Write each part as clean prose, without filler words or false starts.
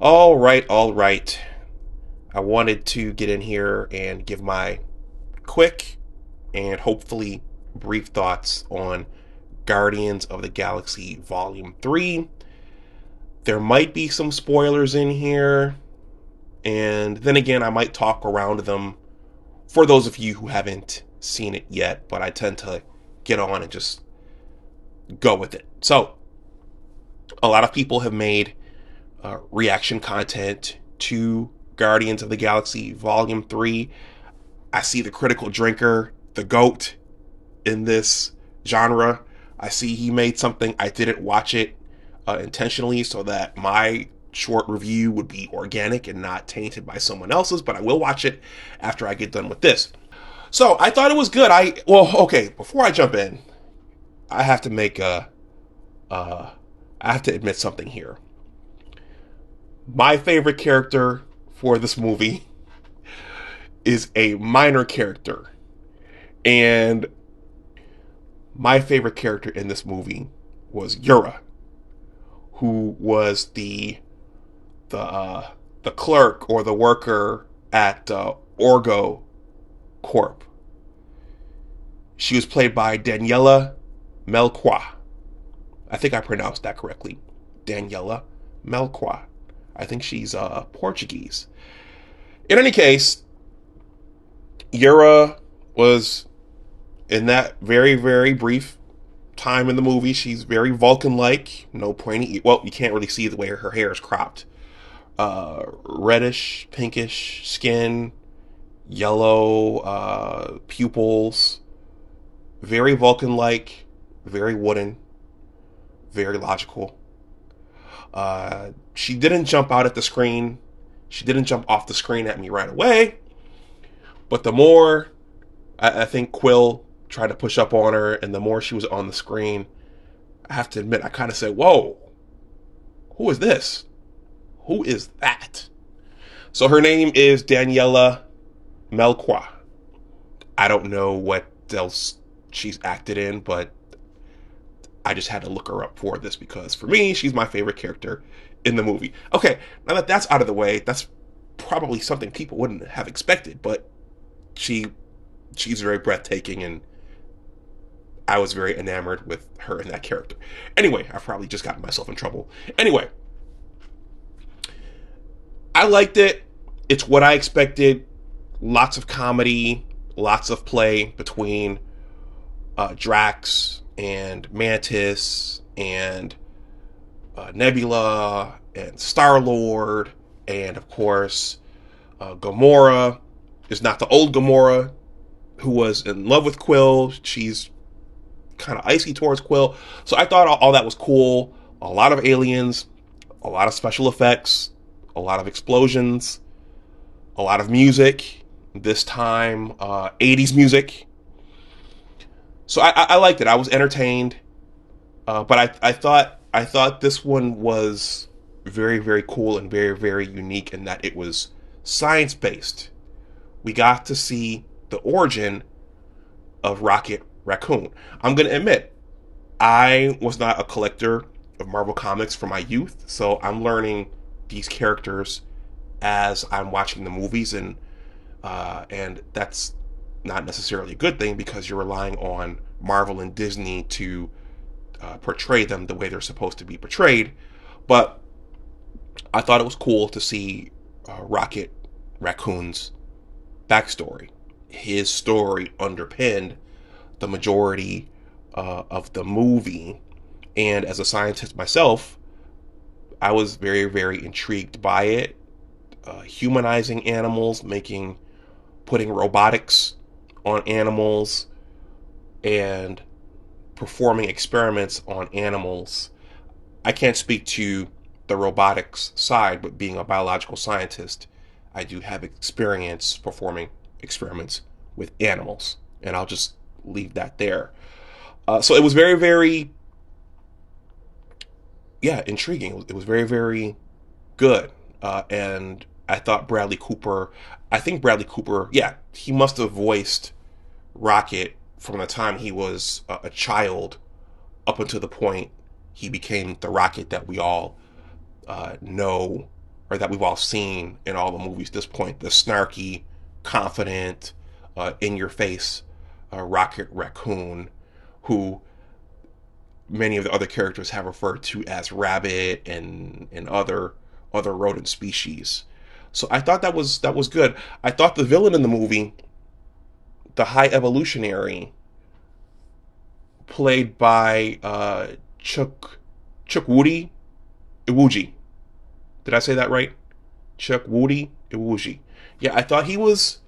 All right. I wanted to get in here and give my quick and hopefully brief thoughts on Guardians of the Galaxy Volume 3. There might be some spoilers in here, and then again, I might talk around them for those of you who haven't seen it yet, but I tend to get on and just go with it. So, a lot of people have made reaction content to Guardians of the Galaxy Volume 3. I see the critical drinker, the GOAT in this genre. I see he made something. I didn't watch it intentionally so that my short review would be organic and not tainted by someone else's, but I will watch it after I get done with this. So I thought it was good. Okay, before I jump in, I have to make I have to admit something here. My favorite character for this movie is a minor character. And my favorite character in this movie was Yura, who was the clerk or the worker at Orgo Corp. She was played by Daniela Melchior. I think I pronounced that correctly. Daniela Melchior. I think she's Portuguese. In any case, Yura was in that very, very brief time in the movie. She's very Vulcan-like. No pointy. Well, you can't really see the way her hair is cropped. Reddish, pinkish skin, yellow pupils. Very Vulcan-like. Very wooden. Very logical. She didn't jump out at the screen. She didn't jump off the screen at me right away. But the more I think Quill tried to push up on her, and the more she was on the screen, I have to admit, I kind of said, whoa, who is this? Who is that? So her name is Daniela Melchior. I don't know what else she's acted in, but I just had to look her up for this because for me, she's my favorite character in the movie. Okay, now that that's out of the way, that's probably something people wouldn't have expected, but she's very breathtaking, and I was very enamored with her in that character. Anyway, I've probably just gotten myself in trouble. Anyway, I liked it. It's what I expected. Lots of comedy, lots of play between Drax and Mantis and Nebula and Star-Lord, and of course Gamora is not the old Gamora who was in love with Quill. She's kind of icy towards Quill. So I thought all that was cool. A lot of aliens, a lot of special effects, a lot of explosions, a lot of music. This time, 80s music. So I liked it. I was entertained, but I thought this one was very, very cool and very, very unique in that it was science based. We got to see the origin of Rocket Raccoon. I'm gonna admit, I was not a collector of Marvel Comics from my youth, so I'm learning these characters as I'm watching the movies, and that's not necessarily a good thing because you're relying on Marvel and Disney to portray them the way they're supposed to be portrayed. But I thought it was cool to see Rocket Raccoon's backstory. His story underpinned the majority of the movie, and as a scientist myself, I was very, very intrigued by it. Humanizing animals, putting robotics on animals, and performing experiments on animals. I can't speak to the robotics side, but being a biological scientist, I do have experience performing experiments with animals, and I'll just leave that there. So it was very, very, intriguing. It was very, very good, and I think Bradley Cooper, he must have voiced Rocket from the time he was a child up until the point he became the Rocket that we all know or that we've all seen in all the movies at this point. The snarky, confident, in your face Rocket Raccoon, who many of the other characters have referred to as Rabbit and other rodent species. So I thought that was good. I thought the villain in the movie, the High Evolutionary, played by Chuck Woody Iwuji. Did I say that right? Chuck Woody Iwuji. Yeah, I thought he was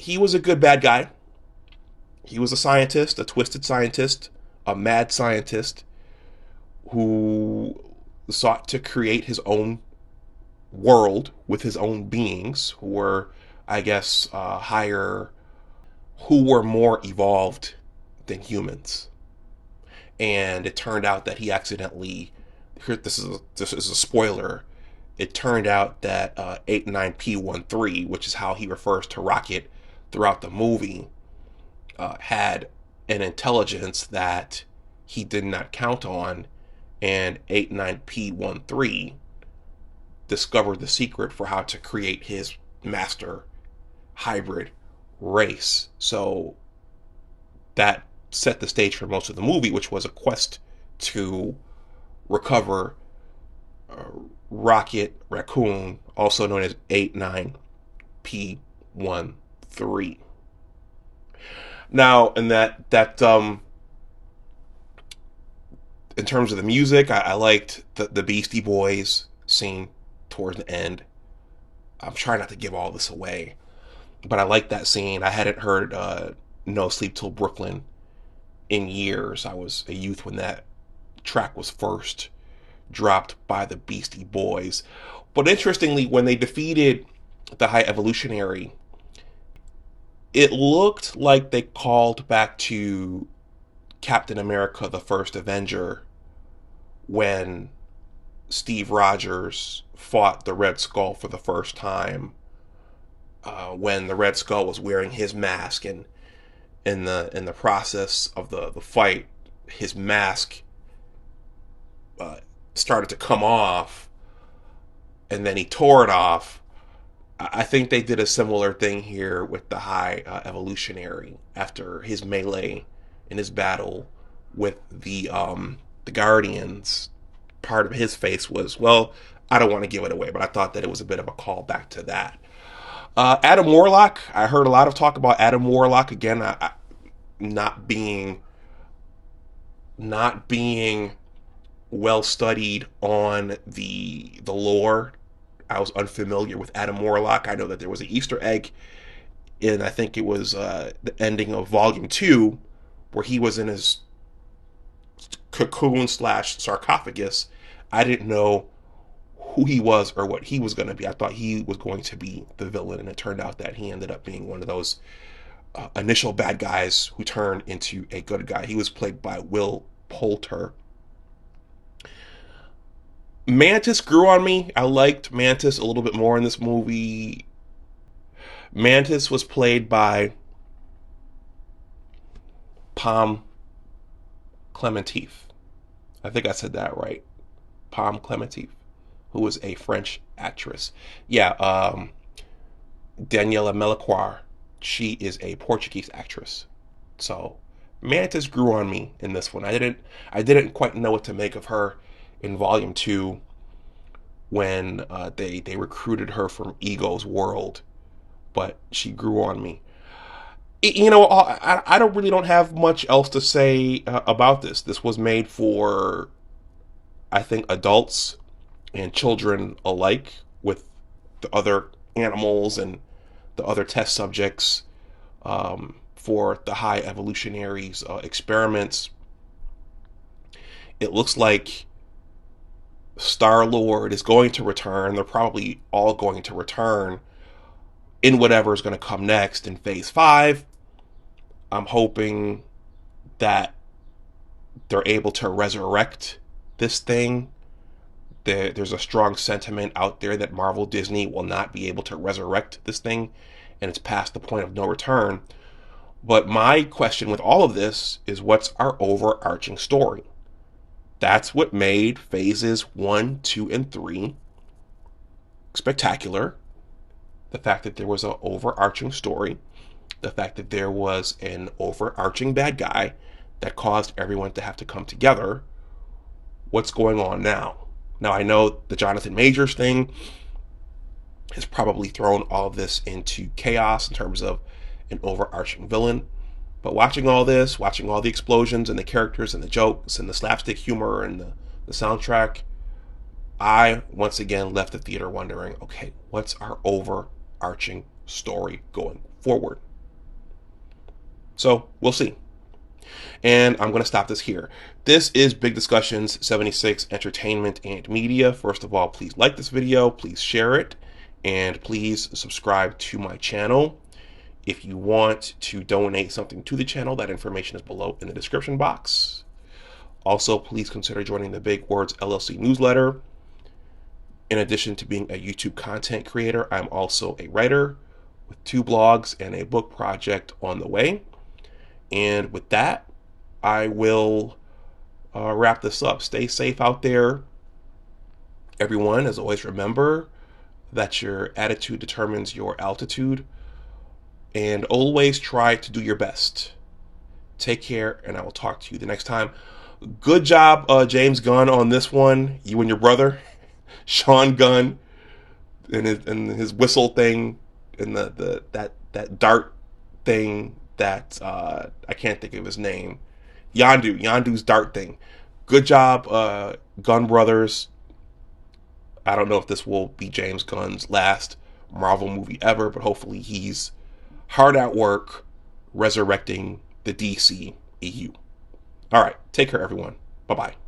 a good bad guy. He was a scientist, a twisted scientist, a mad scientist who sought to create his own world with his own beings who were, I guess, higher, who were more evolved than humans. And it turned out that he accidentally, this is a spoiler. It turned out that 89P13, which is how he refers to Rocket throughout the movie, had an intelligence that he did not count on, and 89P13 discovered the secret for how to create his master hybrid race. So that set the stage for most of the movie, which was a quest to recover Rocket Raccoon, also known as 89P13. Now, in that in terms of the music, I liked the Beastie Boys scene towards the end. I'm trying not to give all this away, but I liked that scene. I hadn't heard No Sleep Till Brooklyn in years. I was a youth when that track was first dropped by the Beastie Boys. But interestingly, when they defeated the High Evolutionary, it looked like they called back to Captain America the First Avenger when Steve Rogers fought the Red Skull for the first time, when the Red Skull was wearing his mask, and in the process of the fight, his mask started to come off, and then he tore it off. I think they did a similar thing here with the High Evolutionary after his melee in his battle with the Guardians. Part of his face was, well, I don't want to give it away, but I thought that it was a bit of a call back to that. Adam Warlock, I heard a lot of talk about Adam Warlock again, not being well studied on the lore. I was unfamiliar with Adam Warlock. I know that there was an Easter egg in, I think it was the ending of Volume 2, where he was in his cocoon / sarcophagus. I didn't know who he was or what he was going to be. I thought he was going to be the villain, and it turned out that he ended up being one of those initial bad guys who turned into a good guy. He was played by Will Poulter. Mantis grew on me. I liked Mantis a little bit more in this movie. Mantis was played by Pom Clementif. I think I said that right. Pom Clementif, who was a French actress. Yeah, Daniela Melicoir, she is a Portuguese actress. So Mantis grew on me in this one. I didn't quite know what to make of her in Volume 2 when they recruited her from Ego's world, but she grew on me. I don't have much else to say about this. This was made for, I think, adults and children alike, with the other animals and the other test subjects for the High Evolutionaries experiments. It looks like Star-Lord is going to return. They're probably all going to return in whatever is going to come next in Phase 5. I'm hoping that they're able to resurrect this thing. There's a strong sentiment out there that Marvel Disney will not be able to resurrect this thing, and it's past the point of no return. But my question with all of this is, what's our overarching story? That's what made Phases 1, 2, and 3 spectacular. The fact that there was an overarching story, the fact that there was an overarching bad guy that caused everyone to have to come together. What's going on now? Now, I know the Jonathan Majors thing has probably thrown all of this into chaos in terms of an overarching villain. But watching all this, watching all the explosions and the characters and the jokes and the slapstick humor and the soundtrack, I once again left the theater wondering, okay, what's our overarching story going forward? So we'll see. And I'm going to stop this here. This is Big Discussions 76 Entertainment and Media. First of all, please like this video, please share it, and please subscribe to my channel. If you want to donate something to the channel, that information is below in the description box. Also, please consider joining the Big Words LLC Newsletter. In addition to being a YouTube content creator, I'm also a writer with 2 blogs and a book project on the way. And with that, I will wrap this up. Stay safe out there, everyone. As always, remember that your attitude determines your altitude. And always try to do your best. Take care, and I will talk to you the next time. Good job, James Gunn, on this one. You and your brother, Sean Gunn, and his whistle thing, and that dart thing that I can't think of his name. Yondu's dart thing. Good job, Gunn brothers. I don't know if this will be James Gunn's last Marvel movie ever, but hopefully he's hard at work resurrecting the DC EU. All right, take care, everyone. Bye-bye.